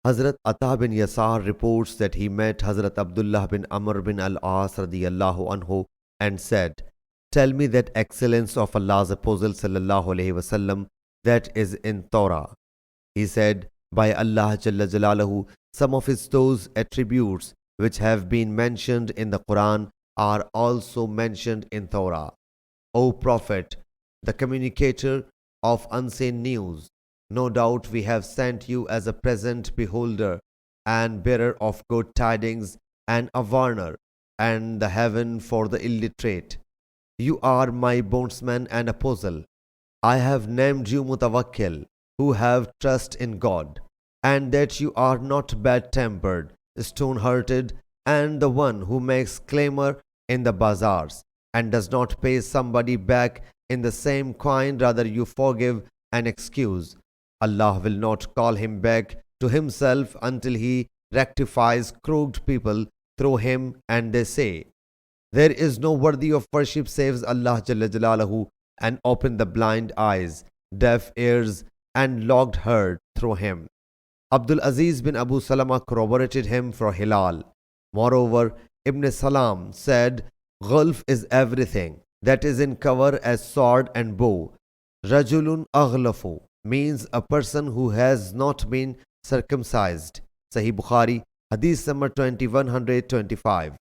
Hazrat Ata bin Yasar reports that he met Hazrat Abdullah bin Amr bin al-As radiyallahu anhu and said, "Tell me that excellence of Allah's Apostle sallallahu alaihi wasallam that is in Torah." He said, "By Allah Jalla Jalaluhu, some of his those attributes which have been mentioned in the Quran are also mentioned in Torah. O Prophet, the communicator of unseen news, no doubt we have sent you as a present beholder and bearer of good tidings and a warner and the heaven for the illiterate. You are my bondsman and apostle. I have named you Mutawakkil, who have trust in God, and that you are not bad-tempered, stone-hearted, and the one who makes clamor in the bazaars, and does not pay somebody back in the same coin, rather you forgive and excuse. Allah will not call him back to himself until he rectifies crooked people through him, and they say, there is no worthy of worship save Allah Jalla Jalaluhu, and open the blind eyes, deaf ears, and locked heart through him." Abdul Aziz bin Abu Salama corroborated him for Hilal. Moreover, Ibn Salam said, "Gulf is everything that is in cover as sword and bow. Rajulun aghlafu means a person who has not been circumcised." Sahih Bukhari, Hadith number 2125.